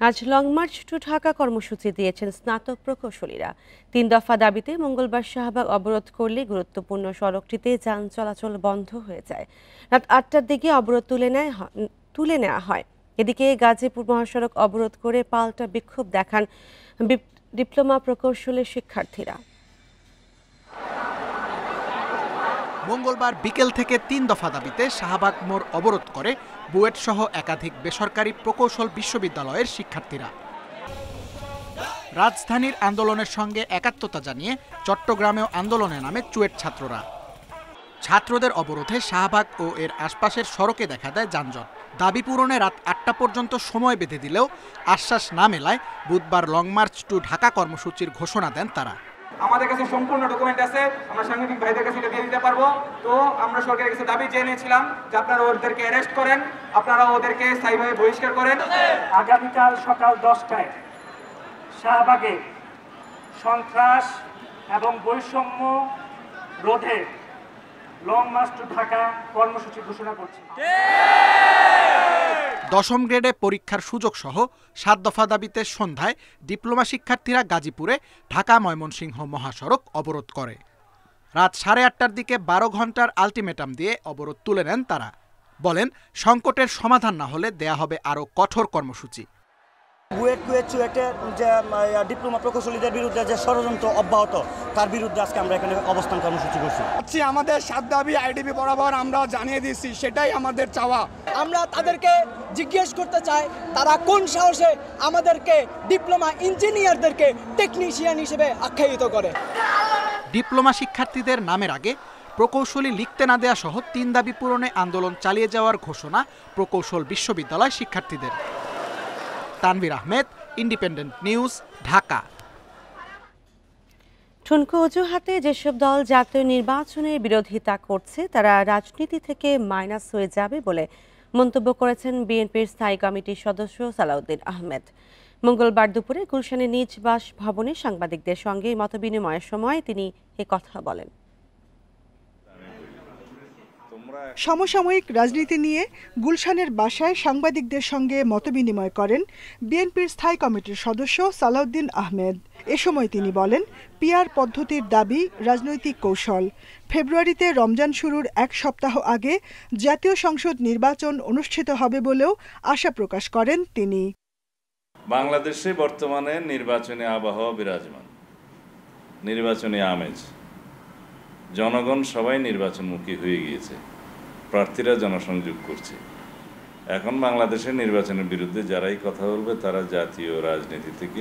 আজ long March two Dhaka কর্মসূচি দিয়েছেন স্নাতক প্রকৌশলীরা। ৩ দফা দাবিতে মঙ্গলবার শাহবাগ অবরোধ করলে গুরুত্বপূর্ণ সড়কটিতে যান চলাচল বন্ধ হয়ে যায়। রাত ৮টার দিকে অবরোধ তুলে নেওয়া হয়। এদিকে গাজীপুর মহাসড়ক অবরোধ করে পাল্টা বিক্ষোভ দেখান ডিপ্লোমা প্রকৌশলের শিক্ষার্থীরা। মঙ্গলবার বিকেল থেকে ৩ দফা দাবিতে শাহবাগ মোড় অবরোধ করে বুয়েট সহ একাধিক বেসরকারি প্রকৌশল বিশ্ববিদ্যালয়ের শিক্ষার্থীরা। রাজধানীর আন্দোলনের সঙ্গে একাত্মতা জানিয়ে চট্টগ্রামেও আন্দোলনে নামে চুয়েট ছাত্ররা। ছাত্রদের অবরোধে শাহবাগ ও এর আশপাশের সড়কে দেখা দেয় যানজট। দাবি পূরণে রাত ৮টা পর্যন্ত সময় বেঁধে দিলেও আশ্বাস না মেলায় বুধবার লং মার্চ টু ঢাকা কর্মসূচির ঘোষণা দেন তারা। আমাদের কাছে সম্পূর্ণ ডকুমেন্ট আছে, আমরা সাংবাদিক ভাইদের কাছে দিয়ে দিতে পারবো। তো আমরা সরকারের কাছে দাবি জেনেছিলাম যে আপনারা ওদেরকে অ্যারেস্ট করেন, আপনারা ওদেরকে স্থায়ীভাবে বহিষ্কার করেন। আগামীকাল সকাল 10টায় শাহবাগে সন্ত্রাস এবং বৈষম্য রোধে লং মার্চ টু ঢাকা কর্মসূচি ঘোষণা করছি। ১০ম গ্রেডে পরীক্ষার সুযোগ সহ ৭ দফা দাবিতে সন্ধ্যায় ডিপ্লোমা শিক্ষার্থীরা গাজীপুরে ঢাকা ময়মনসিংহ মহাসড়ক অবরোধ করে। রাত ৮:৩০টার দিকে ১২ ঘন্টার আলটিমেটাম দিয়ে অবরোধ তুলে নেন তারা। বলেন, সংকটের সমাধান না হলে দেয়া হবে আরও কঠোর কর্মসূচি। চুয়েটের যে ডিপ্লোমা প্রকৌশলীদের বিরুদ্ধে যে ষড়যন্ত্র অব্যাহত, তার বিরুদ্ধে আজকে আমরা এখানে অবস্থান কর্মসূচি করছি। আমাদের ৭ দাবি আইডিবি বরাবর আমরা জানিয়ে দিয়েছি, সেটাই আমাদের চাওয়া। আমরা তাদেরকে জিজ্ঞেস করতে চাই তারা কোন সাহসে আমাদেরকে ডিপ্লোমা ইঞ্জিনিয়ারদেরকে টেকনিশিয়ান হিসেবে আখ্যায়িত করে। ডিপ্লোমা শিক্ষার্থীদের নামের আগে প্রকৌশলী লিখতে না দেয়া সহ ৩ দাবি পূরণে আন্দোলন চালিয়ে যাওয়ার ঘোষণা প্রকৌশল বিশ্ববিদ্যালয় শিক্ষার্থীদের। Tanvir Ahmed, Independent news, Dhaka. ঠুনকো অজুহাতে যেসব দল জাতীয় নির্বাচনের বিরোধিতা করছে তারা রাজনীতি থেকে মাইনাস হয়ে যাবে বলে মন্তব্য করেছেন বিএনপির স্থায়ী কমিটির সদস্য সালাউদ্দিন আহমেদ। মঙ্গলবার দুপুরে গুলশানের নিজ বাসভবনে সাংবাদিকদের সঙ্গে মতবিনিময়ের সময় তিনি কথা বলেন। সমসাময়িক রাজনীতি নিয়ে গুলশানের বাসায় সাংবাদিকদের সঙ্গে মতবিনিময় করেন বিএনপির স্থায়ী কমিটির সদস্য সালাউদ্দিন আহমেদ। এ সময় তিনি বলেন, পিআর পদ্ধতির দাবি রাজনৈতিক কৌশল। ফেব্রুয়ারিতে রমজান শুরুর 1 সপ্তাহ আগে জাতীয় সংসদ নির্বাচন অনুষ্ঠিত হবে বলেও আশা প্রকাশ করেন তিনি। বাংলাদেশে বর্তমানে নির্বাচনী আবহাওয়া বিরাজমান, নির্বাচনী আমেজ, জনগণ সবাই নির্বাচনমুখী হয়ে গিয়েছে, প্রার্থীরা জনসংযোগ করছে। এখন বাংলাদেশের নির্বাচনের বিরুদ্ধে যারাই কথা বলবে তারা জাতীয় রাজনীতি থেকে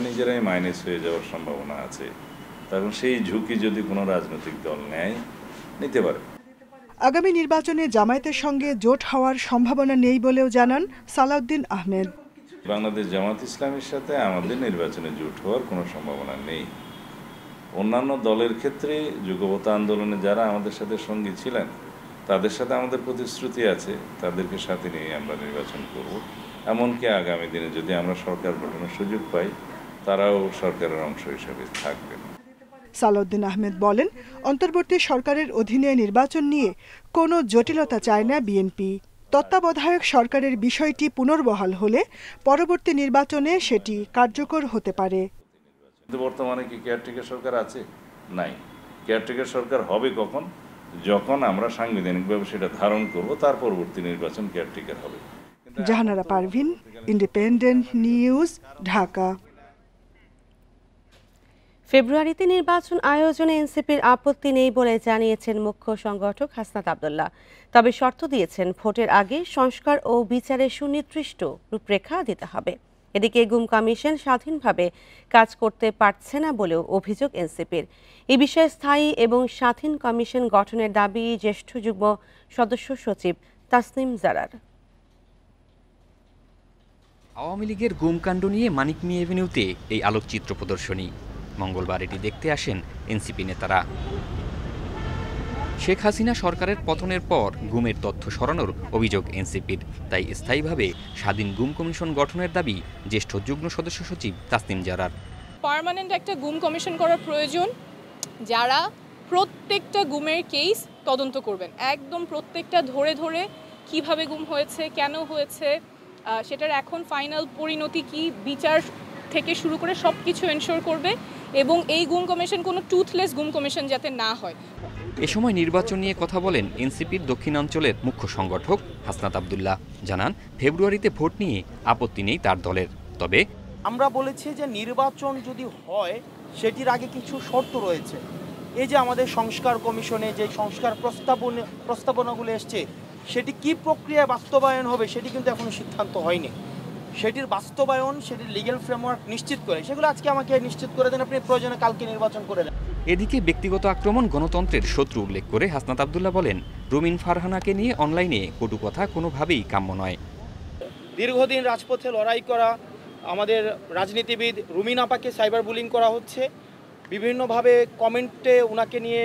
নিজেরাই মাইনাস হয়ে যাওয়ার সম্ভাবনা আছে। তখন সেই ঝুঁকি যদি কোনো রাজনৈতিক দল নেয়, নিতে পারে। আগামী নির্বাচনে জামায়াতের সঙ্গে জোট হওয়ার সম্ভাবনা নেই বলেও জানান সালাউদ্দিন আহমেদ। বাংলাদেশ জামাত ইসলামের সাথে আমাদের নির্বাচনে জোট হওয়ার কোনো সম্ভাবনা নেই। অন্যান্য দলের ক্ষেত্রে যুগপৎ আন্দোলনে যারা আমাদের সাথে সঙ্গী ছিলেন তাদের সাথে আমাদের প্রতিশ্রুতি আছে, তাদেরকে সাথে নিয়ে আমরা নির্বাচন করব। এমনকি আগামী দিনে যদি আমরা সরকার গঠনের সুযোগ পাই, তারাও সরকারের অংশ হিসেবে থাকবেন। সালাউদ্দিন আহমেদ বলেন, অন্তর্বর্তী সরকারের অধীনে নির্বাচন নিয়ে কোনো জটিলতা চায় না বিএনপি। তত্ত্বাবধায়ক সরকারের বিষয়টি পুনর্বহাল হলে পরবর্তী নির্বাচনে সেটি কার্যকর হতে পারে। বর্তমানে কি কেয়ারটেকার সরকার আছে? নাই। কেয়ারটেকার সরকার হবে কখন? যখন আমরা সাংবিধানিকভাবে সেটা ধারণ করব, তার পরবর্তী নির্বাচন কেয়ারটেকার হবে। Jahanara Parvin, independent news, Dhaka. ফেব্রুয়ারিতে নির্বাচন আয়োজনে এনসিপির আপত্তি নেই বলে জানিয়েছেন মুখ্য সংগঠক হাসনাত আব্দুল্লাহ। তবে শর্ত দিয়েছেন ভোটের আগে সংস্কার ও বিচারের সুনির্দিষ্ট রূপরেখা দিতে হবে। এদিকে গুম কমিশন স্বাধীনভাবে কাজ করতে পারছে না বলেও অভিযোগ এনসিপির। এই বিষয়ে স্থায়ী এবং স্বাধীন কমিশন গঠনের দাবি জ্যেষ্ঠ যুগ্ম সদস্য সচিব তাসনিম জারার। আওয়ামী লীগের গুমকাণ্ড নিয়ে মানিক মিয়া এভিনিউতে এই আলোকচিত্র প্রদর্শনী। মঙ্গলবার এটি দেখতে আসেন এনসিপি নেতারা। শেখ হাসিনা সরকারের পতনের পর গুমের তথ্য সরানোর অভিযোগ এনসিপির, তাই স্থায়ীভাবে স্বাধীন গুম কমিশন গঠনের দাবি জ্যেষ্ঠ যুগ্ম সদস্য সচিব তাসনিম জারার। পার্মানেন্ট একটা গুম কমিশন করার প্রয়োজন, যারা প্রত্যেকটা গুমের কেস তদন্ত করবেন, একদম প্রত্যেকটা ধরে ধরে কিভাবে গুম হয়েছে, কেন হয়েছে, সেটার এখন ফাইনাল পরিণতি কি, বিচার থেকে শুরু করে সব কিছু এনশোর করবে এবং এই গুম কমিশন কোনো টুথলেস গুম কমিশন যাতে না হয়। এ সময় নির্বাচন নিয়ে কথা বলেন এনসিপির দক্ষিণাঞ্চলের মুখ্য সংগঠক হাসনাত আব্দুল্লাহ। জানান, ফেব্রুয়ারিতে ভোট নিয়ে আপত্তি নেই তার দলের, তবে আমরা বলেছি যে নির্বাচন যদি হয় সেটির আগে কিছু শর্ত রয়েছে। এই যে আমাদের সংস্কার কমিশনে যে সংস্কার প্রস্তাবনাগুলো এসছে সেটি কি প্রক্রিয়ায় বাস্তবায়ন হবে সেটি কিন্তু এখনো সিদ্ধান্ত হয়নি। সেটির বাস্তবায়ন, সেটির লিগ্যাল ফ্রেমওয়ার্ক নিশ্চিত করে সেগুলো আজকে আমাকে নিশ্চিত করে দেন, আপনি প্রয়োজনে কালকে নির্বাচন করে দেন। এদিকে ব্যক্তিগত আক্রমণ গণতন্ত্রের শত্রু উল্লেখ করে হাসনাত আব্দুল্লাহ বলেন, রুমিন ফারহানাকে নিয়ে অনলাইনে কটু কথা কোনোভাবেই কাম্য নয়। দীর্ঘদিন রাজপথে লড়াই করা আমাদের রাজনীতিবিদ রুমিন আপাকে সাইবার বুলিং করা হচ্ছে, বিভিন্নভাবে কমেন্টে ওনাকে নিয়ে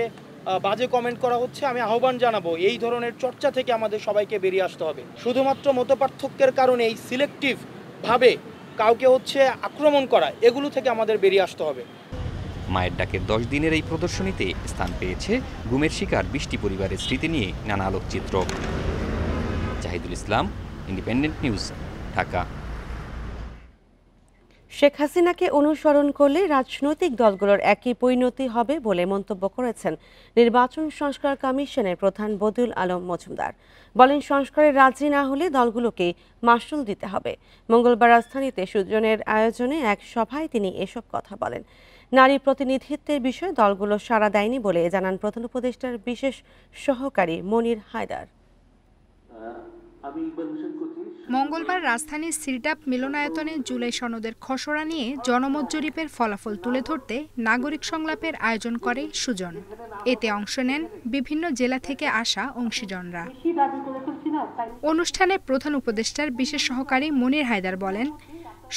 বাজে কমেন্ট করা হচ্ছে। আমি আহ্বান জানাবো এই ধরনের চর্চা থেকে আমাদের সবাইকে বেরিয়ে আসতে হবে। শুধুমাত্র মতপার্থক্যের কারণে এই সিলেক্টিভভাবে কাউকে আক্রমণ করা, এগুলো থেকে আমাদের বেরিয়ে আসতে হবে। মায়ের ডাকের 10 দিনের এই প্রদর্শনীতে স্থান পেয়েছে গুমের শিকার 20টি পরিবারের স্মৃতি নিয়ে নানা আলোকচিত্র। জাহিদুল ইসলাম, ইন্ডিপেন্ডেন্ট নিউজ, ঢাকা। শেখ হাসিনাকে অনুসরণ করলে রাজনৈতিক দলগুলোর একই পরিণতি হবে বলে মন্তব্য করেছেন নির্বাচন সংস্কার কমিশনের প্রধান বদিউল আলম মজুমদার। বলেন, সংস্কারে রাজি না হলে দলগুলোকে মাশুল দিতে হবে। মঙ্গলবার রাজধানীতে সুজনের আয়োজনে এক সভায় তিনি এসব কথা বলেন। নারী প্রতিনিধিত্বের বিষয়ে দলগুলো সাড়া দেয়নি বলে জানান প্রধান উপদেষ্টার বিশেষ সহকারী মনির হায়দার। মঙ্গলবার রাজধানীর সিরডাপ মিলনায়তনে জুলাই সনদের খসড়া নিয়ে জনমত জরিপের ফলাফল তুলে ধরতে নাগরিক সংলাপের আয়োজন করে সুজন। এতে অংশ নেন বিভিন্ন জেলা থেকে আসা অংশীজনরা। অনুষ্ঠানে প্রধান উপদেষ্টার বিশেষ সহকারী মনির হায়দার বলেন,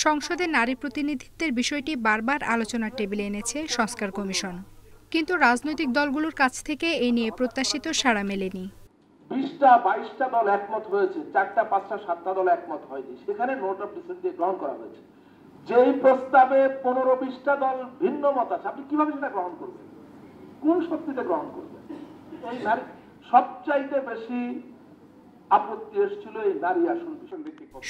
সংসদে নারী প্রতিনিধিত্বের বিষয়টি বারবার আলোচনার টেবিলে এনেছে সংস্কার কমিশন, কিন্তু রাজনৈতিক দলগুলোর কাছ থেকে এই নিয়ে প্রত্যাশিত সাড়া মেলেনি। 20টা 22টা দল একমত হয়েছে, 4টা 5টা 7টা দল একমত হয়নি, সেখানে নোট অফ ডিসেন্ট গ্রহণ করা হয়েছে। যেই প্রস্তাবে 15-20টা দল ভিন্ন মত আছে, আপনি কিভাবে সেটা গ্রহণ করবেন? কোন শক্তিতে গ্রহণ করবেন? এই নারী সবচাইতে বেশি আপত্তি এসেছিল এই নারী আসন বিষয়।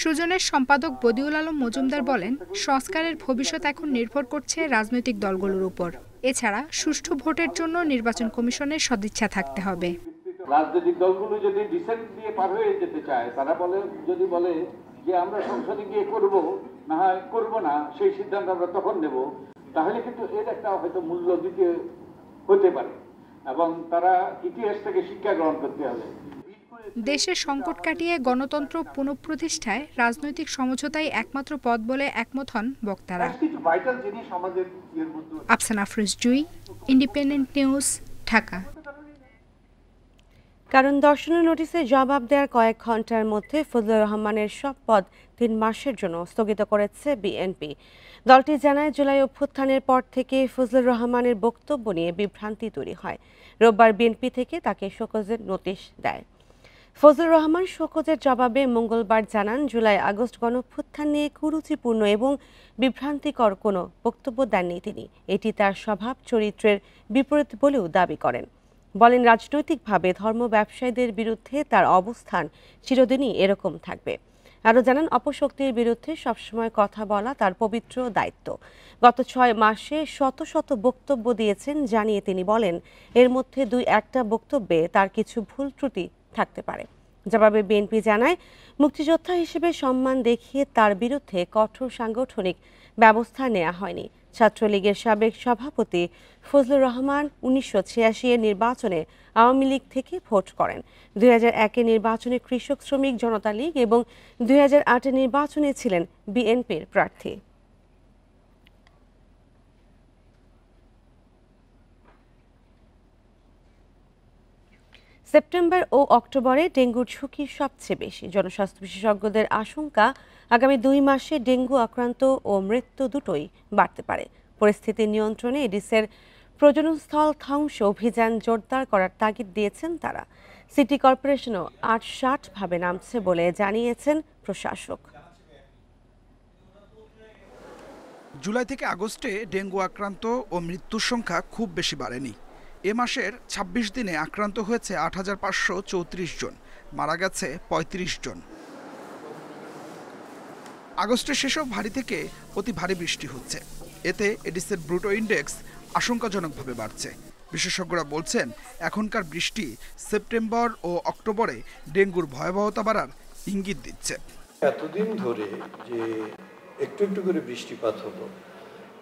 সুজনের সম্পাদক বদিউল আলম মজুমদার বলেন, সংস্কারের ভবিষ্যৎ এখন নির্ভর করছে রাজনৈতিক দলগুলোর উপর। এছাড়া সুষ্ঠু ভোটের জন্য নির্বাচন কমিশনের সদিচ্ছা থাকতে হবে। রাজনৈতিক দলগুলো যদি ডিসেন্ট দিয়ে পার হয়ে যেতে চায়, তারা যদি বলে যে আমরা সংসদে গিয়ে করব, না হয় করব না, সেই সিদ্ধান্ত আমরা তখন নেব, তাহলে কিন্তু এর একটা হয়তো মূল্য দিতে হতে পারে এবং তারা ইতিহাস থেকে শিক্ষা গ্রহণ করতে হবে। দেশের সংকট কাটিয়ে গণতন্ত্র পুনঃপ্রতিষ্ঠায় রাজনৈতিক সমঝোতাই একমাত্র পথ বলে একমত হন বক্তারা। আফসানা আফরোজ জুই, ইন্ডিপেন্ডেন্ট নিউজ, ঢাকা। কারণ দর্শনের নোটিশে জবাব দেওয়ার কয়েক ঘন্টার মধ্যে ফজলুর রহমানের সব পদ 3 মাসের জন্য স্থগিত করেছে বিএনপি। দলটি জানায়, জুলাই অভ্যুত্থানের পর থেকে ফজলুর রহমানের বক্তব্য নিয়ে বিভ্রান্তি তৈরি হয়। রোববার বিএনপি থেকে তাকে শোকজের নোটিশ দেয়। ফজলুর রহমান শোকজের জবাবে মঙ্গলবার জানান, জুলাই আগস্ট গণঅভ্যুত্থান নিয়ে কুরুচিপূর্ণ এবং বিভ্রান্তিকর কোনো বক্তব্য দেননি তিনি। এটি তার স্বভাব চরিত্রের বিপরীত বলেও দাবি করেন। বলেন, রাজনৈতিকভাবে ধর্ম ব্যবসায়ীদের বিরুদ্ধে তার অবস্থান চিরদিনই এরকম থাকবে। আরও জানান, অপশক্তির বিরুদ্ধে সবসময় কথা বলা তার পবিত্র দায়িত্ব। গত 6 মাসে শত শত বক্তব্য দিয়েছেন জানিয়ে তিনি বলেন, এর মধ্যে 2-1টা বক্তব্যে তার কিছু ভুল ত্রুটি থাকতে পারে। জবাবে বিএনপি জানায়, মুক্তিযোদ্ধা হিসেবে সম্মান দেখিয়ে তার বিরুদ্ধে কঠোর সাংগঠনিক ব্যবস্থা নেওয়া হয়নি। ছাত্রলীগের সাবেক সভাপতি ফজলুর রহমান 1986 এর নির্বাচনে আওয়ামী লীগ থেকে ভোট করেন। 2001 নির্বাচনে কৃষক শ্রমিক জনতা লীগ এবং 2008 নির্বাচনে ছিলেন বিএনপির প্রার্থী। সেপ্টেম্বর ও অক্টোবরে ডেঙ্গুর ঝুঁকি সবচেয়ে বেশি। জনস্বাস্থ্য বিশেষজ্ঞদের আশঙ্কা, আগামী 2 মাসে ডেঙ্গু আক্রান্ত ও মৃত্যু দুটোই বাড়তে পারে। পরিস্থিতি নিয়ন্ত্রণে এডিসের প্রজননস্থল ধ্বংস অভিযান জোরদার করার তাগিদ দিয়েছেন তারা। সিটি কর্পোরেশনও 8-60ভাবে নামছে বলে জানিয়েছেন প্রশাসক। জুলাই থেকে আগস্টে ডেঙ্গু আক্রান্ত ও মৃত্যুর সংখ্যা খুব বেশি বাড়েনি। এ মাসের 26 দিনে আক্রান্ত হয়েছে 8534 জন, মারা গেছে 35 জন। আগস্টের শেষেও ভারী থেকে অতি ভারী বৃষ্টি হচ্ছে। এতে এডিসের ব্রুটো ইন্ডেক্স আশঙ্কাজনকভাবে বাড়ছে। বিশেষজ্ঞরা বলছেন এখনকার বৃষ্টি সেপ্টেম্বর ও অক্টোবরে ডেঙ্গুর ভয়াবহতা বাড়ার ইঙ্গিত দিচ্ছে। এতদিন ধরে যে একটু একটু করে বৃষ্টিপাত হলো,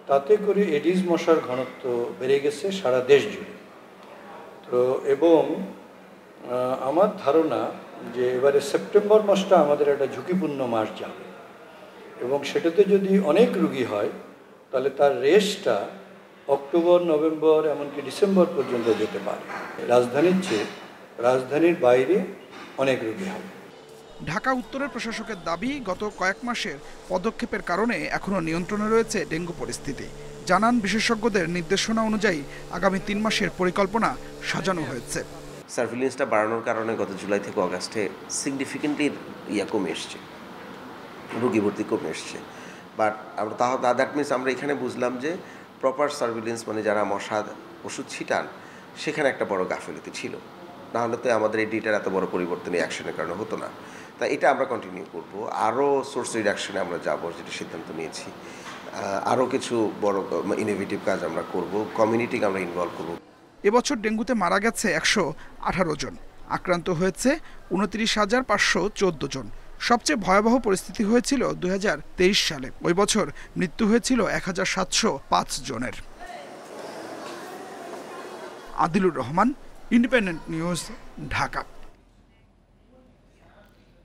তাতে করে এডিস মশার ঘনত্ব বেড়ে গেছে সারা দেশ জুড়ে। তো এবং আমার ধারণা যে এবারে সেপ্টেম্বর মাসটা আমাদের একটা ঝুঁকিপূর্ণ মাস যাবে, এবং সেটাতে যদি অনেক রোগী হয় তাহলে তার রেসটা অক্টোবর, নভেম্বর, এমনকি ডিসেম্বর পর্যন্ত যেতে পারে। রাজধানীর চেয়ে রাজধানীর বাইরে অনেক রোগী হবে। ঢাকা উত্তরের প্রশাসকের দাবি, গত কয়েক মাসের পদক্ষেপের কারণে এখনও নিয়ন্ত্রণে রয়েছে ডেঙ্গু পরিস্থিতি। জানান বিশেষজ্ঞদের নির্দেশনা অনুযায়ী আগামী 3 মাসের পরিকল্পনা সাজানো হয়েছে। সার্ভিলেন্সটা বাড়ানোর কারণে গত জুলাই থেকে অগাস্টে সিগনিফিকেন্টলি কমে এসছে, রোগী ভর্তি কমে এসছে। বাট আমরা দ্যাট মিনস আমরা এখানে বুঝলাম যে প্রপার সার্ভিলেন্স মানে যারা মশা ওষুধ ছিটান সেখানে একটা বড় গাফিলতি ছিল, নাহলে তো আমাদের এই ডেটার এত বড় পরিবর্তন এই অ্যাকশনের কারণে হতো না। তাই এটা আমরা কন্টিনিউ করব, আরও সোর্স রিডাকশনে আমরা যাব, যেটা সিদ্ধান্ত নিয়েছি। আরও কিছু বড় ইনোভেটিভ কাজ আমরা করব, কমিউনিটিকে আমরা ইনভলভ করব। এবছর ডেঙ্গুতে মারা গেছে 118 জন, আক্রান্ত হয়েছে 29,514 জন। সবচেয়ে ভয়াবহ পরিস্থিতি হয়েছিল 2023 সালে। ওই বছর মৃত্যু হয়েছিল 1,705 জনের। Adilur Rahman, Independent news, Dhaka.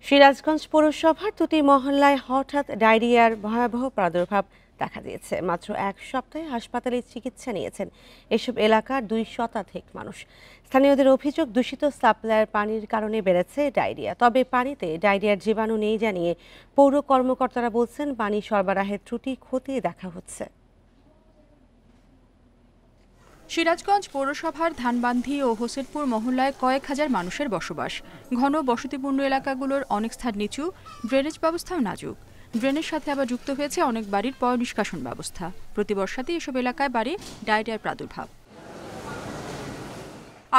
সিরাজগঞ্জ পৌরসভার 2টি মহল্লায় হঠাৎ ডায়রিয়ার ভয়াবহ প্রাদুর্ভাব দেখা দিয়েছে। মাত্র 1 সপ্তাহে হাসপাতালে চিকিৎসা নিয়েছেন এসব এলাকার 2 শতাধিক মানুষ। স্থানীয়দের অভিযোগ, দূষিত সাপ্লাইয়ের পানির কারণে বেড়েছে ডায়রিয়া। তবে পানিতে ডায়রিয়ার জীবাণু নেই জানিয়ে পৌর কর্মকর্তারা বলছেন পানি সরবরাহের ত্রুটি খতিয়ে দেখা হচ্ছে। সিরাজগঞ্জ পৌরসভার ধানবান্ধি ও হোসেনপুর মহল্লায় কয়েক হাজার মানুষের বসবাস। ঘন বসতিপূর্ণ এলাকাগুলোর অনেক স্থান নিচু, ড্রেনেজ ব্যবস্থাও নাজুক। ড্রেনের সাথে আবার যুক্ত হয়েছে অনেক বাড়ির পয় নিষ্কাশন ব্যবস্থা। প্রতি বর্ষাতেই এসব এলাকায় বাড়ে ডায়রিয়ার প্রাদুর্ভাব।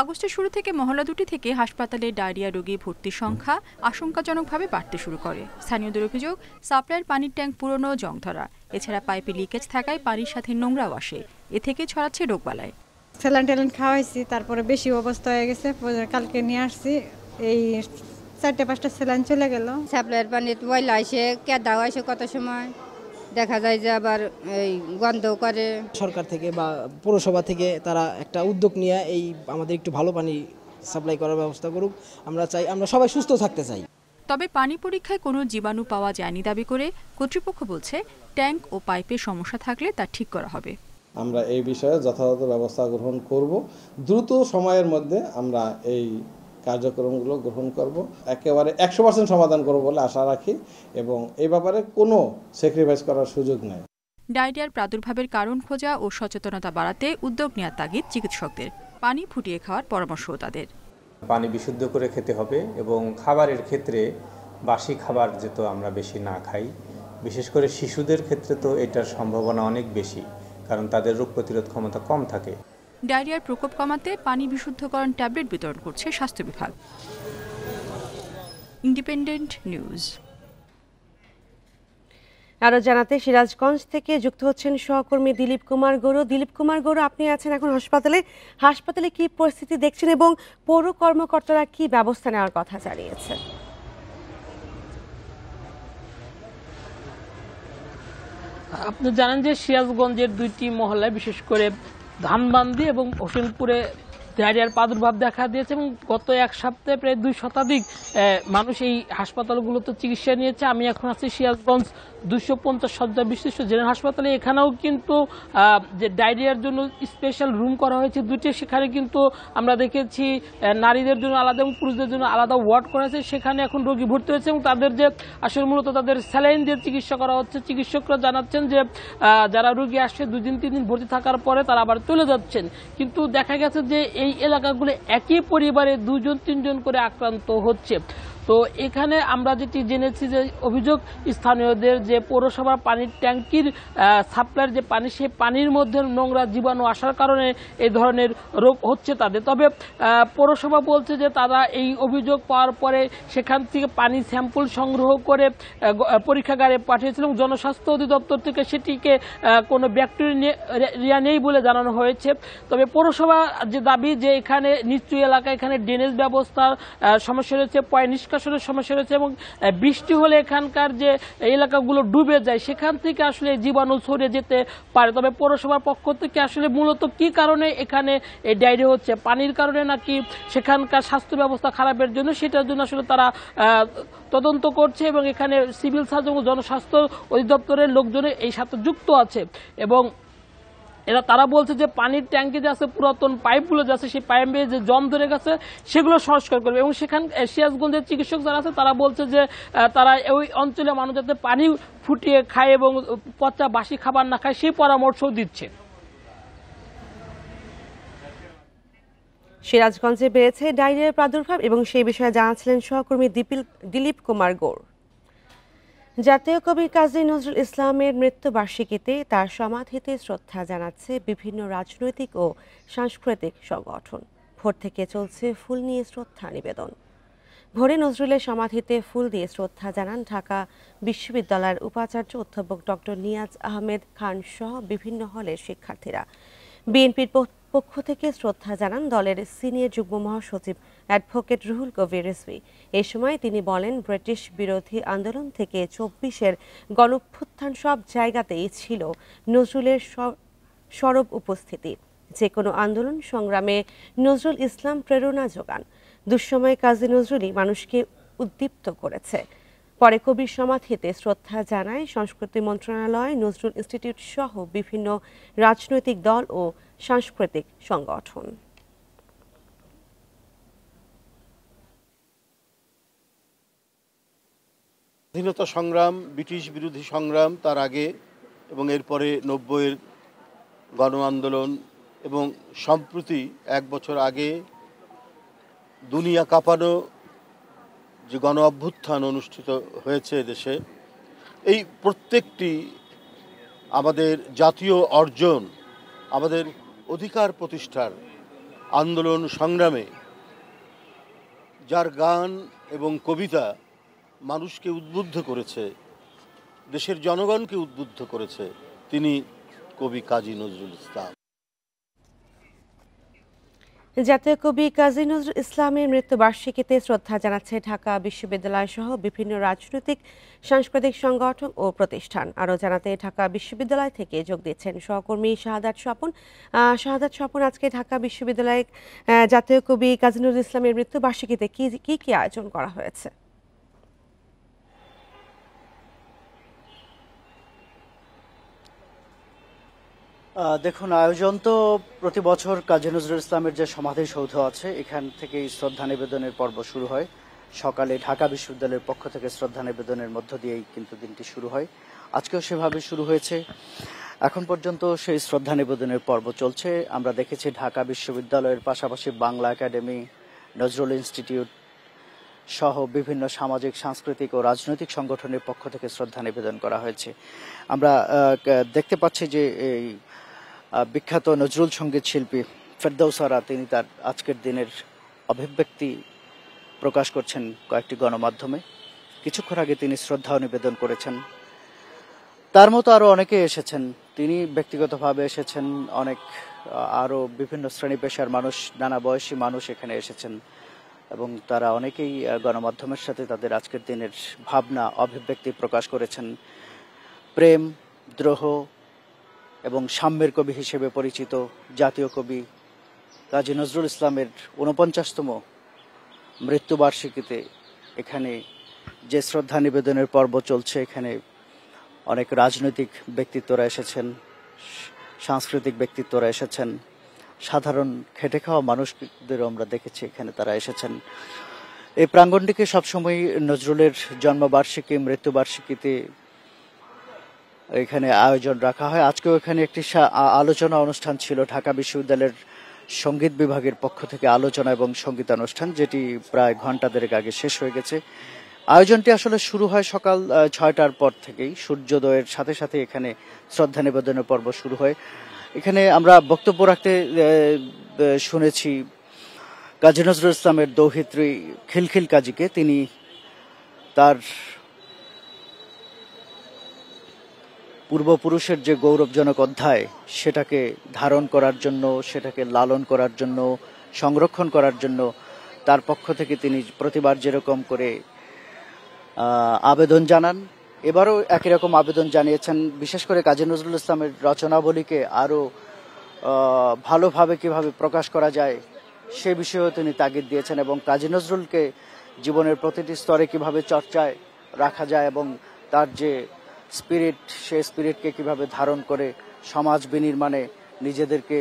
আগস্টের শুরু থেকে মহল্লা দুটি থেকে হাসপাতালে ডায়রিয়া রোগী ভর্তির সংখ্যা আশঙ্কাজনকভাবে বাড়তে শুরু করে। স্থানীয়দের অভিযোগ, সাপ্লাইয়ের পানির ট্যাঙ্ক পুরনো, জং ধরা। এছাড়া পাইপে লিকেজ থাকায় পানির সাথে নোংরাও আসে, এ থেকে ছড়াচ্ছে রোগবালাই। স্যালাইন ট্যালাইন খাওয়াইছি, তারপরে বেশি অবস্থা হয়ে গেছে, কালকে নিয়ে আসছি, এই 4-5টা স্যালাইন চলে গেল। সাপ্লাইয়ের পানি ময়লা আসে, কেদাও আসে, কত সময় দেখা যায় যে আবার এই গন্ধ করে। সরকার থেকে বা পৌরসভা থেকে তারা একটা উদ্যোগ নিয়ে এই আমাদের একটু ভালো পানি সাপ্লাই করার ব্যবস্থা করুক। আমরা চাই, আমরা সবাই সুস্থ থাকতে চাই। তবে পানি পরীক্ষায় কোনো জীবাণু পাওয়া যায়নি দাবি করে কর্তৃপক্ষ বলছে, ট্যাঙ্ক ও পাইপে সমস্যা থাকলে তা ঠিক করা হবে। আমরা এই বিষয়ে যথাযথ ব্যবস্থা গ্রহণ করব। দ্রুত সময়ের মধ্যে আমরা এই কার্যক্রমগুলো গ্রহণ করব, একেবারে 100% সমাধান করব বলে আশা রাখি, এবং এই ব্যাপারে কোনো স্যাক্রিফাইস করার সুযোগ নেই। ডায়রিয়ার প্রাদুর্ভাবের কারণ খোঁজা ও সচেতনতা বাড়াতে উদ্যোগ নেওয়ার তাগিদ চিকিৎসকদের। পানি ফুটিয়ে খাওয়ার পরামর্শও তাদের। পানি বিশুদ্ধ করে খেতে হবে, এবং খাবারের ক্ষেত্রে বাসি খাবার যেহেতু আমরা বেশি না খাই, বিশেষ করে শিশুদের ক্ষেত্রে তো এটার সম্ভাবনা অনেক বেশি, কারণ তাদের রোগ প্রতিরোধ ক্ষমতা কম থাকে। ডায়রিয়ার প্রকোপ কমাতে পানি বিশুদ্ধকরণ ট্যাবলেট বিতরণ করছে স্বাস্থ্য বিভাগ। Independent news. আরো জানাতে সিরাজগঞ্জ থেকে যুক্ত হচ্ছেন সহকর্মী দিলীপ কুমার গৌর। দিলীপ কুমার গৌর, আপনি আছেন এখন হাসপাতালে কি পরিস্থিতি দেখছেন এবং পৌর কর্মকর্তারা কি ব্যবস্থা নেওয়ার কথা জানিয়েছে? আপনি জানেন যে সিরাজগঞ্জের 2টি মহল্লায়, বিশেষ করে ধানবান্ধি এবং হোসেনপুরে ডায়রিয়ার প্রাদুর্ভাব দেখা দিয়েছে, এবং গত 1 সপ্তাহে প্রায় 2 শতাধিক মানুষ এই হাসপাতালগুলোতে চিকিৎসা নিয়েছে। আমি এখন আছি সিরাজগঞ্জ 250 শয্যা বিশিষ্ট জেনারেল হাসপাতালে। এখানেও কিন্তু যে ডায়রিয়ার জন্য স্পেশাল রুম করা হয়েছে 2টি, সেখানে কিন্তু আমরা দেখেছি নারীদের জন্য আলাদা এবং পুরুষদের জন্য আলাদা ওয়ার্ড করা হয়েছে। সেখানে এখন রোগী ভর্তি হয়েছে এবং তাদের যে আসলে মূলত তাদের স্যালাইন দিয়ে চিকিৎসা করা হচ্ছে। চিকিৎসকরা জানাচ্ছেন যে যারা রোগী আসছে 2 দিন 3 দিন ভর্তি থাকার পরে তারা আবার চলে যাচ্ছেন। কিন্তু দেখা গেছে যে এই এলাকাগুলো একই পরিবারে 2-3 জন করে আক্রান্ত হচ্ছে। তো এখানে আমরা যেটি জেনেছি যে অভিযোগ স্থানীয়দের যে পৌরসভার পানির ট্যাঙ্কির সাপ্লাইয়ের যে পানি, সেই পানির মধ্যে নোংরা জীবাণু আসার কারণে এই ধরনের রোগ হচ্ছে তাদের। তবে পৌরসভা বলছে যে তারা এই অভিযোগ পাওয়ার পরে সেখান থেকে পানি স্যাম্পল সংগ্রহ করে পরীক্ষাগারে পাঠিয়েছিল এবং জনস্বাস্থ্য অধিদপ্তর থেকে সেটিকে কোনো ব্যাকটেরিয়া নেই বলে জানানো হয়েছে। তবে পৌরসভা যে দাবি যে এখানে নিচু এলাকা, এখানে ড্রেনেজ ব্যবস্থার সমস্যা রয়েছে, পয় নিষ্কাশনের সমস্যা রয়েছে এবং বৃষ্টি হলে এখানকার যে এলাকাগুলো ডুবে যায় সেখান থেকে আসলে জীবাণু ছড়িয়ে যেতে পারে। তবে পৌরসভার পক্ষ থেকে আসলে মূলত কি কারণে এখানে এই ডায়রিয়া হচ্ছে, পানির কারণে নাকি সেখানকার স্বাস্থ্য ব্যবস্থা খারাপের জন্য, সেটার জন্য আসলে তারা তদন্ত করছে এবং এখানে সিভিল সার্জন ও জনস্বাস্থ্য অধিদপ্তরের লোকজন এই সাথে যুক্ত আছে এবং তারা বলছে যে পানির ট্যাঙ্কি যে আছে, পুরাতন পাইপগুলো যে আছে, সেই পাইপে যে জম ধরে গেছে সেগুলো সংস্কার করবে এবং সেখানে সিরাজগঞ্জের চিকিৎসক যারা আছে তারা বলছে যে তারা ওই অঞ্চলে মানুষ যাতে পানি ফুটিয়ে খায় এবং পচা বাসি খাবার না খায় সেই পরামর্শ দিচ্ছে। সিরাজগঞ্জে বেড়েছে ডায়রিয়ার প্রাদুর্ভাব এবং সেই বিষয়ে জানাচ্ছিলেন সহকর্মী দিলীপ কুমার গৌড়। জাতীয় কবি কাজী নজরুল ইসলামের মৃত্যুবার্ষিকীতে তার সমাধিতে শ্রদ্ধা জানাচ্ছে বিভিন্ন রাজনৈতিক ও সাংস্কৃতিক সংগঠন। ভোর থেকে চলছে ফুল নিয়ে শ্রদ্ধা নিবেদন। ভোরে নজরুলের সমাধিতে ফুল দিয়ে শ্রদ্ধা জানান ঢাকা বিশ্ববিদ্যালয়ের উপাচার্য অধ্যাপক ডক্টর নিয়াজ আহমেদ খান সহ বিভিন্ন হলের শিক্ষার্থীরা। বিএনপির পক্ষ থেকে শ্রদ্ধা জানান দলের সিনিয়র যুগ্ম মহাসচিব অ্যাডভোকেট রুহুল কবির রিজভী। এ সময় তিনি বলেন, ব্রিটিশ বিরোধী আন্দোলন থেকে ২৪-এর গণঅভ্যুত্থান সব জায়গাতেই ছিল নজরুলের সরব উপস্থিতি। যে কোনো আন্দোলন সংগ্রামে নজরুল ইসলাম প্রেরণা যোগান। দুঃসময়ে কাজী নজরুলই মানুষকে উদ্দীপ্ত করেছে। পরে কবির সমাধিতে শ্রদ্ধা জানায় সংস্কৃতি মন্ত্রণালয়, নজরুল ইনস্টিটিউট সহ বিভিন্ন রাজনৈতিক দল ও সাংস্কৃতিক সংগঠন। স্বাধীনতা সংগ্রাম, ব্রিটিশ বিরোধী সংগ্রাম, তার আগে এবং এরপরে ৯০-এর গণ আন্দোলন এবং সম্প্রতি ১ বছর আগে দুনিয়া কাঁপানো যে গণ অভ্যুত্থান অনুষ্ঠিত হয়েছে দেশে, এই প্রত্যেকটি আমাদের জাতীয় অর্জন, আমাদের অধিকার প্রতিষ্ঠার আন্দোলন সংগ্রামে যার গান এবং কবিতা মানুষকে উদ্বুদ্ধ করেছে, দেশের জনগণকে উদ্বুদ্ধ করেছে, তিনি কবি কাজী নজরুল ইসলাম। জাতীয় কবি কাজী নজরুল ইসলামের মৃত্যুবার্ষিকীতে শ্রদ্ধা জানাচ্ছে ঢাকা বিশ্ববিদ্যালয় সহ বিভিন্ন রাজনৈতিক সাংস্কৃতিক সংগঠন ও প্রতিষ্ঠান। আরও জানাতে ঢাকা বিশ্ববিদ্যালয় থেকে যোগ দিচ্ছেন সহকর্মী শাহাদাত স্বপন। শাহাদাত স্বপন, আজকে ঢাকা বিশ্ববিদ্যালয়ে জাতীয় কবি কাজী নজরুল ইসলামের মৃত্যুবার্ষিকীতে কি আয়োজন করা হয়েছে? দেখুন, আয়োজন তো প্রতি বছর কাজী নজরুল ইসলামের যে সমাধিসৌধ আছে এখান থেকেই শ্রদ্ধা নিবেদনের পর্ব শুরু হয়। সকালে ঢাকা বিশ্ববিদ্যালয়ের পক্ষ থেকে শ্রদ্ধা নিবেদনের মধ্য দিয়েই কিন্তু দিনটি শুরু হয়। আজকেও সেভাবে শুরু হয়েছে। এখন পর্যন্ত সেই শ্রদ্ধা নিবেদনের পর্ব চলছে। আমরা দেখেছি ঢাকা বিশ্ববিদ্যালয়ের পাশাপাশি বাংলা একাডেমি, নজরুল ইনস্টিটিউট সহ বিভিন্ন সামাজিক, সাংস্কৃতিক ও রাজনৈতিক সংগঠনের পক্ষ থেকে শ্রদ্ধা নিবেদন করা হয়েছে। আমরা দেখতে পাচ্ছি যে এই বিখ্যাত নজরুল সঙ্গীত শিল্পী ফেরদৌসারা তিনি তার আজকের দিনের অভিব্যক্তি প্রকাশ করছেন কয়েকটি গণমাধ্যমে। কিছুক্ষণ আগে তিনি শ্রদ্ধা নিবেদন করেছেন। তার মতো আরও অনেকে এসেছেন, তিনি ব্যক্তিগতভাবে এসেছেন, অনেক আরও বিভিন্ন শ্রেণী পেশার মানুষ, নানা বয়সী মানুষ এখানে এসেছেন এবং তারা অনেকেই গণমাধ্যমের সাথে তাদের আজকের দিনের ভাবনা, অভিব্যক্তি প্রকাশ করেছেন। প্রেম, দ্রোহ এবং সাম্যের কবি হিসেবে পরিচিত জাতীয় কবি কাজী নজরুল ইসলামের ৪৯তম মৃত্যুবার্ষিকীতে এখানে যে শ্রদ্ধা নিবেদনের পর্ব চলছে, এখানে অনেক রাজনৈতিক ব্যক্তিত্বরা এসেছেন, সাংস্কৃতিক ব্যক্তিত্বরা এসেছেন, সাধারণ খেটে খাওয়া মানুষদেরও আমরা দেখেছি এখানে তারা এসেছেন। এই প্রাঙ্গণটিকে সবসময় নজরুলের জন্মবার্ষিকী, মৃত্যুবার্ষিকীতে এখানে আয়োজন রাখা হয়। আজকেও এখানে একটি আলোচনা অনুষ্ঠান ছিল ঢাকা বিশ্ববিদ্যালয়ের সঙ্গীত বিভাগের পক্ষ থেকে আলোচনা এবং সঙ্গীতানুষ্ঠান, যেটি প্রায় ঘন্টা দেড়েক আগে শেষ হয়ে গেছে। আয়োজনটি আসলে শুরু হয় সকাল 6টার পর থেকেই। সূর্যোদয়ের সাথে সাথে এখানে শ্রদ্ধা নিবেদনের পর্ব শুরু হয়। এখানে আমরা বক্তব্য রাখতে শুনেছি কাজী নজরুল ইসলামের দৌহিত্রী খিলখিল কাজীকে। তিনি তার পূর্বপুরুষের যে গৌরবজনক অধ্যায় সেটাকে ধারণ করার জন্য, সেটাকে লালন করার জন্য, সংরক্ষণ করার জন্য তার পক্ষ থেকে তিনি প্রতিবার যেরকম করে আবেদন জানান, এবারও একই রকম আবেদন জানিয়েছেন। বিশেষ করে কাজী নজরুল ইসলামের রচনাবলীকে আরও ভালোভাবে কিভাবে প্রকাশ করা যায় সে বিষয়েও তিনি তাগিদ দিয়েছেন, এবং কাজী নজরুলকে জীবনের প্রতিটি স্তরে কিভাবে চর্চায় রাখা যায় এবং তার যে স্পিরিট, সেই স্পিরিটকে কিভাবে ধারণ করে সমাজ বিনির্মাণে নিজেদেরকে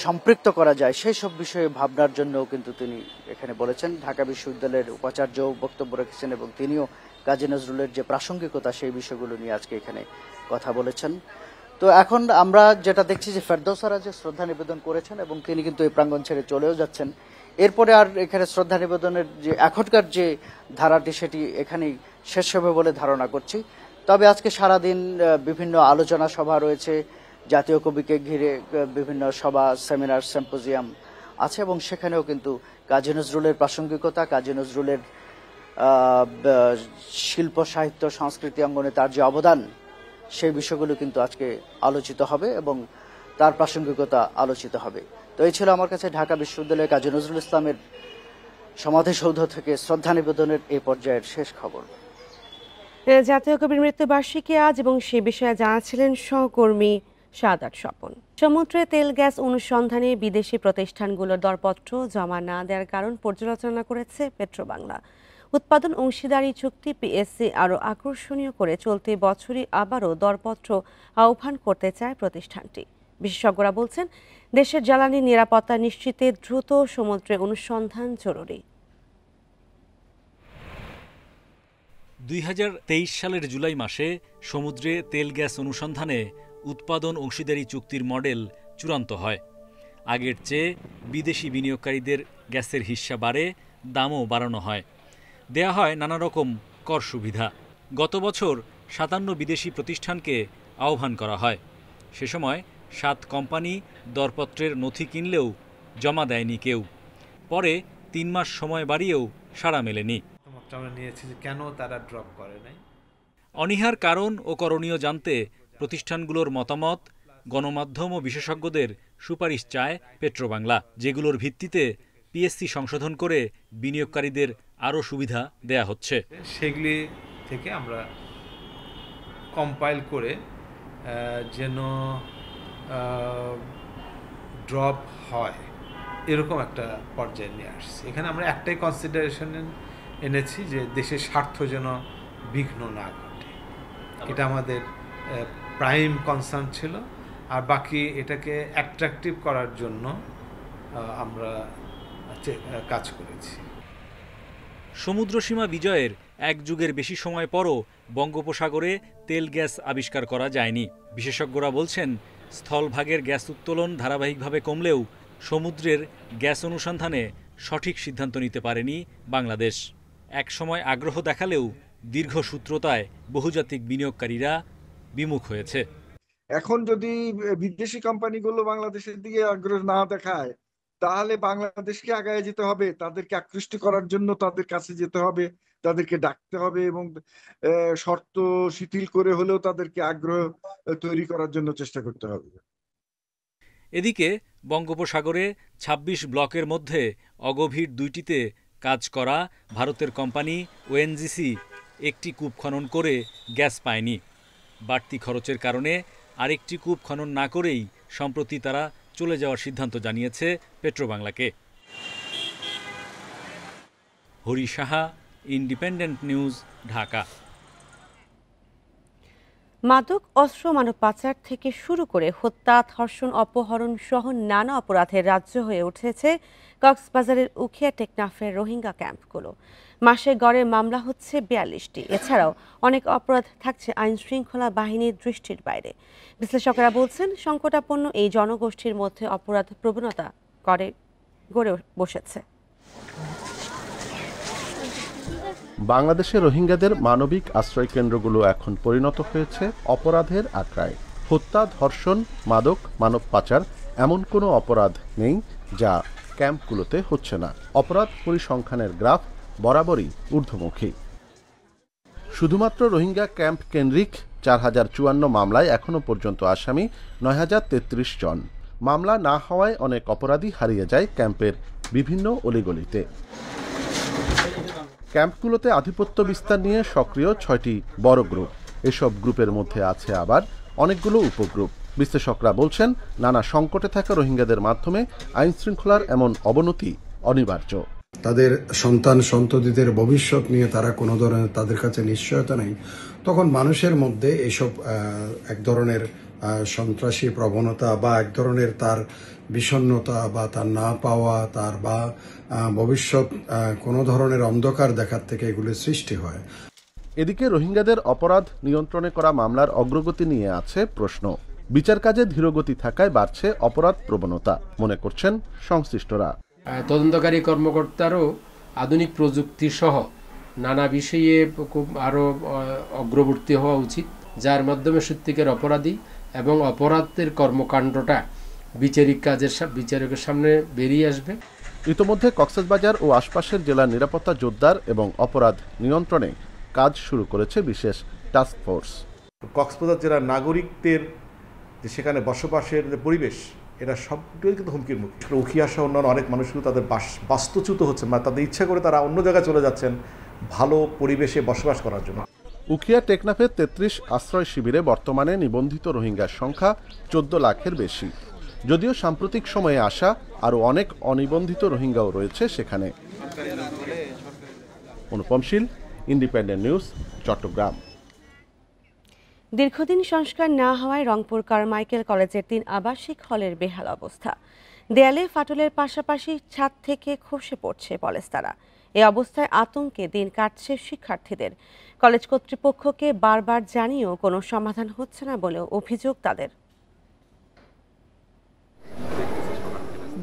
সম্পৃক্ত করা যায় সেই সব বিষয়ে ভাবনার জন্যও কিন্তু তিনি এখানে বলেছেন। ঢাকা বিশ্ববিদ্যালয়ের উপাচার্যও বক্তব্য রেখেছেন এবং তিনিও কাজী নজরুলের যে প্রাসঙ্গিকতা সেই বিষয়গুলো নিয়ে আজকে এখানে কথা বলেছেন। তো এখন আমরা যেটা দেখছি যে ফেরদৌসারা যে শ্রদ্ধা নিবেদন করেছেন এবং তিনি কিন্তু এই প্রাঙ্গণ ছেড়ে চলেও যাচ্ছেন। এরপরে আর এখানে শ্রদ্ধা নিবেদনের যে এখনকার যে ধারাটি সেটি এখানেই শেষ হবে বলে ধারণা করছি। তবে আজকে সারাদিন বিভিন্ন আলোচনা সভা রয়েছে, জাতীয় কবিকে ঘিরে বিভিন্ন সভা, সেমিনার, সিম্পোজিয়াম আছে এবং সেখানেও কিন্তু কাজী নজরুলের প্রাসঙ্গিকতা, কাজী নজরুলের শিল্প সাহিত্য সংস্কৃতি অঙ্গনে তার যে অবদান সেই বিষয়গুলো কিন্তু আজকে আলোচিত হবে এবং তার প্রাসঙ্গিকতা আলোচিত হবে। তো এই ছিল আমার কাছে ঢাকা বিশ্ববিদ্যালয়ের কাজী নজরুল ইসলামের সমাধিসৌধ থেকে শ্রদ্ধা নিবেদনের এই পর্যায়ের শেষ খবর। জাতীয় কবির মৃত্যুবার্ষিকী আজ এবং সে বিষয়ে জানাচ্ছিলেন সহকর্মী সাদাত স্বপন। সমুদ্রে তেল গ্যাস অনুসন্ধানে বিদেশি প্রতিষ্ঠানগুলোর দরপত্র জমা না দেওয়ার কারণ পর্যালোচনা করেছে পেট্রোবাংলা। উৎপাদন অংশীদারি চুক্তি পিএসসি আরও আকর্ষণীয় করে চলতি বছরই আবারও দরপত্র আহ্বান করতে চায় প্রতিষ্ঠানটি। বিশেষজ্ঞরা বলছেন, দেশের জ্বালানি নিরাপত্তা নিশ্চিতে দ্রুত সমুদ্রে অনুসন্ধান জরুরি। 2023 সালের জুলাই মাসে সমুদ্রে তেল গ্যাস অনুসন্ধানে উৎপাদন অংশীদারি চুক্তির মডেল চূড়ান্ত হয়। আগের চেয়ে বিদেশি বিনিয়োগকারীদের গ্যাসের হিস্যা বাড়ে, দামও বাড়ানো হয়, দেয়া হয় নানা রকম কর সুবিধা। গত বছর 57 বিদেশি প্রতিষ্ঠানকে আহ্বান করা হয়। সে সময় 7 কোম্পানি দরপত্রের নথি কিনলেও জমা দেয়নি কেউ। পরে 3 মাস সময় বাড়িয়েও সাড়া মেলেনি। কেন তারা ড্রপ করে নাই? অনীহার কারণ ও করণীয় জানতে প্রতিষ্ঠানগুলোর মতামত, গণমাধ্যম ও বিশেষজ্ঞদের সুপারিশ চায় পেট্রোবাংলা, যেগুলোর ভিত্তিতে পিএসসি সংশোধন করে বিনিয়োগকারীদের আরও সুবিধা দেয়া হচ্ছে। সেগুলি থেকে আমরা কম্পাইল করে যেন ড্রপ হয় এরকম একটা পর্যায়ে নিয়ে আসছি। এখানে আমরা একটাই কনসিডারেশন এনেছি যে দেশের স্বার্থ যেন বিঘ্ন না ঘটে, এটা আমাদের প্রাইম কনসার্ন ছিল। আর বাকি এটাকে অ্যাট্রাকটিভ করার জন্য আমরা কাজ করেছি। সমুদ্রসীমা বিজয়ের এক যুগের বেশি সময় পরও বঙ্গোপসাগরে তেল গ্যাস আবিষ্কার করা যায়নি। বিশেষজ্ঞরা বলছেন, স্থলভাগের গ্যাস উত্তোলন ধারাবাহিকভাবে কমলেও সমুদ্রের গ্যাস অনুসন্ধানে সঠিক সিদ্ধান্ত নিতে পারেনি বাংলাদেশ। এক সময় আগ্রহ দেখালেও দীর্ঘসূত্রতায় বহুজাতিক বিনিয়োগকারীরা বিমুখ হয়েছে। এখন যদি বিদেশি কোম্পানিগুলো বাংলাদেশের দিকে আগ্রহ না দেখায়, তাহলে বাংলাদেশকে আগায় যেতে হবে, তাদেরকে আকৃষ্ট করার জন্য তাদের কাছে যেতে হবে, তাদেরকে ডাকতে হবে এবং শর্ত শিথিল করে হলেও তাদেরকে আগ্রহ তৈরি করার জন্য চেষ্টা করতে হবে। এদিকে বঙ্গোপসাগরে ২৬ ব্লকের মধ্যে অগভীর ২টিতে কাজ করা ভারতের কোম্পানি ওএনজিসি একটি কূপ খনন করে গ্যাস পায়নি। বাড়তি খরচের কারণে আরেকটি কূপ খনন না করেই সম্প্রতি তারা চলে যাওয়ার সিদ্ধান্ত জানিয়েছে পেট্রোবাংলাকে। Hari Saha, Independent news, Dhaka. মাদক অস্ত্র মানব পাচার থেকে শুরু করে হত্যা, ধর্ষণ, অপহরণ সহ নানা অপরাধের রাজ্য হয়ে উঠেছে কক্সবাজারের উখিয়া টেকনাফের রোহিঙ্গা ক্যাম্পগুলো। মাসে গড়ে মামলা হচ্ছে 42টি। এছাড়াও অনেক অপরাধ থাকছে আইন শৃঙ্খলা বাহিনীর দৃষ্টির বাইরে। বিশ্লেষকেরা বলছেন, সংকটাপন্ন এই জনগোষ্ঠীর মধ্যে অপরাধ প্রবণতা গড়ে বসেছে। বাংলাদেশে রোহিঙ্গাদের মানবিক আশ্রয় কেন্দ্রগুলো এখন পরিণত হয়েছে অপরাধের আখড়ায়। হত্যা, ধর্ষণ, মাদক, মানব পাচার এমন কোনো অপরাধ নেই যা ক্যাম্পগুলোতে হচ্ছে না। অপরাধ পরিসংখ্যানের গ্রাফ বরাবরই ঊর্ধ্বমুখী। শুধুমাত্র রোহিঙ্গা ক্যাম্প কেন্দ্রিক 4054 মামলায় এখনও পর্যন্ত আসামি 9033 জন। মামলা না হওয়ায় অনেক অপরাধী হারিয়ে যায় ক্যাম্পের বিভিন্ন অলিগলিতে। ক্যাম্পগুলোতে আধিপত্য বিস্তার নিয়ে সক্রিয় 6টি বড় গ্রুপ। এসব গ্রুপের মধ্যে আছে আবার অনেকগুলো উপগ্রুপ। বিশ্লেষকরা বলছেন, নানা সংকটে থাকা রোহিঙ্গাদের মাধ্যমে আইন শৃঙ্খলার এমন অবনতি অনিবার্য। তাদের সন্তান সন্ততিদের ভবিষ্যৎ নিয়ে তারা কোনো ধরনের তাদের কাছে নিশ্চয়তা নেই, তখন মানুষের মধ্যে এসব এক ধরনের সন্ত্রাসী প্রবণতা বা এক ধরনের তার বিষণ্ণতা বা তার না পাওয়া তার বা ভবিষ্যৎ কোনো ধরনের অন্ধকার দেখার থেকে এগুলো সৃষ্টি হয়। এদিকে রোহিঙ্গাদের অপরাধ নিয়ন্ত্রণে করা মামলার অগ্রগতি নিয়ে আছে প্রশ্ন। বিচার কাজে ধীরগতি থাকায় বাড়ছে অপরাধ প্রবণতা, মনে করছেন সংশ্লিষ্টরা। তদন্তকারী কর্মকর্তারও আধুনিক প্রযুক্তি সহ নানা বিষয়ে খুব আরও অগ্রবর্তী হওয়া উচিত, যার মাধ্যমে সত্যিকার অপরাধী এবং অপরাধের কর্মকাণ্ডটা বিচারকের সামনে বেরিয়ে আসবে। ইতোমধ্যে কক্সবাজার ও আশপাশের জেলার নিরাপত্তা জোরদার এবং অপরাধ নিয়ন্ত্রণে কাজ শুরু করেছে বিশেষ টাস্ক ফোর্স। কক্সবাজার জেলার নাগরিকদের যে সেখানে বসবাসের যে পরিবেশ, এটা সবটাই কিন্তু হুমকির মুখে। উখিয়া সহ অন্যান্য অনেক মানুষ কিন্তু তাদের বাস্তুচ্যুত হচ্ছেন, মানে তাদের ইচ্ছা করে তারা অন্য জায়গায় চলে যাচ্ছেন ভালো পরিবেশে বসবাস করার জন্য। উখিয়া টেকনাফের 33 আশ্রয় শিবিরে বর্তমানে নিবন্ধিত রোহিঙ্গার সংখ্যা 14 লাখের বেশি। যদিও সাম্প্রতিক সময়ে আসা আরও অনেক অনিবন্ধিত রোহিঙ্গাও রয়েছে সেখানে। অনুপম শীল, ইন্ডিপেন্ডেন্ট নিউজ, চট্টগ্রাম। দীর্ঘদিন সংস্কার না হওয়ায় রংপুর কারমাইকেল কলেজের 3 আবাসিক হলের বেহাল অবস্থা। দেয়ালে ফাটলের পাশাপাশি ছাদ থেকে খসে পড়ছে পলেস্তারা। এই অবস্থায় আতঙ্কে দিন কাটছে শিক্ষার্থীদের। কলেজ কর্তৃপক্ষকে বারবার জানিয়েও কোনো সমাধান হচ্ছে না বলেও অভিযোগ তাদের।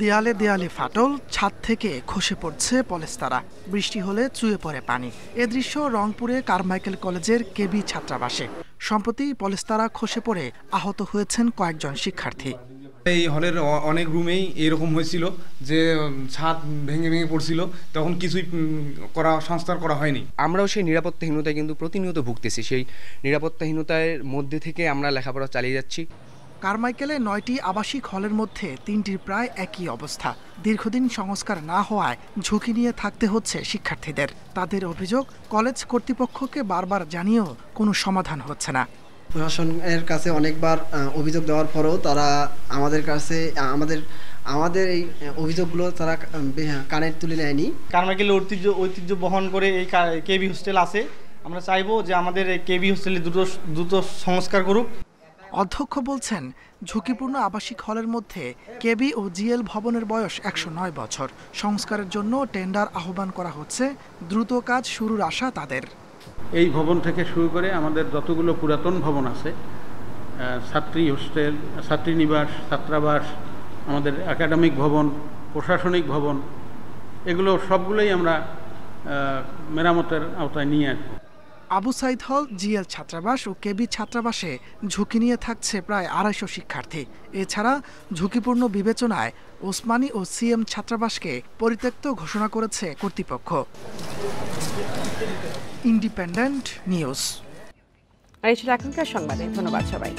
দেয়ালে দেয়ালে ফাটল, ছাদ থেকে খসে পড়ছে পলেস্তারা, বৃষ্টি হলে চুয়ে পড়ে পানি। এ দৃশ্য রংপুরে কারমাইকেল কলেজের কেবি ছাত্রাবাসে। সম্প্রতি পলেস্তারা খসে পড়ে আহত হয়েছেন কয়েকজন শিক্ষার্থী। এই হলের অনেক রুমেই এরকম হয়েছিল যে ছাদ ভেঙে ভেঙে পড়ছিল, তখন কিছুই সংস্কার করা হয়নি। আমরাও সেই নিরাপত্তাহীনতায় কিন্তু প্রতিনিয়ত ভুগতেছি। সেই নিরাপত্তাহীনতার মধ্যে থেকে আমরা লেখাপড়া চালিয়ে যাচ্ছি। কারমাইকেলে 9টি আবাসিক হলের মধ্যে 3টির প্রায় একই অবস্থা। দীর্ঘদিন সংস্কার না হওয়ায় ঝুঁকি নিয়ে থাকতে হচ্ছে শিক্ষার্থীদের। তাদের অভিযোগ, কলেজ কর্তৃপক্ষকে বারবার জানিয়েও কোনো সমাধান হচ্ছে না। প্রশাসনের কাছে অনেকবার অভিযোগ দেওয়ার পরেও তারা আমাদের কাছে আমাদের এই অভিযোগগুলো তারা কানে তুলে নেয়নি। কারমাইকেল ঐতিহ্য বহন করে এই কেবি হোস্টেল আছে। আমরা চাইবো যে আমাদের এই কেবি হোস্টেলে দ্রুত সংস্কার করুক। অধ্যক্ষ বলছেন, ঝুঁকিপূর্ণ আবাসিক হলের মধ্যে কেবি ও জিএল ভবনের বয়স 109 বছর। সংস্কারের জন্য টেন্ডার আহ্বান করা হচ্ছে, দ্রুত কাজ শুরুর আশা তাদের। এই ভবন থেকে শুরু করে আমাদের যতগুলো পুরাতন ভবন আছে, ছাত্রী হোস্টেল, ছাত্রী নিবাস, ছাত্রাবাস, আমাদের একাডেমিক ভবন, প্রশাসনিক ভবন, এগুলো সবগুলোই আমরা মেরামতের আওতায় নিয়ে আসবো। আবু সাইদ হল, জিএল ছাত্রাবাস ও কেবি ছাত্রাবাসে ঝুঁকি নিয়ে থাকছে প্রায় 250 শিক্ষার্থী। এছাড়া ঝুঁকিপূর্ণ বিবেচনায় ওসমানী ও সিএম ছাত্রাবাসকে পরিত্যক্ত ঘোষণা করেছে কর্তৃপক্ষ। Independent news. আর এই ছিল এখনকার সংবাদে। ধন্যবাদ সবাই।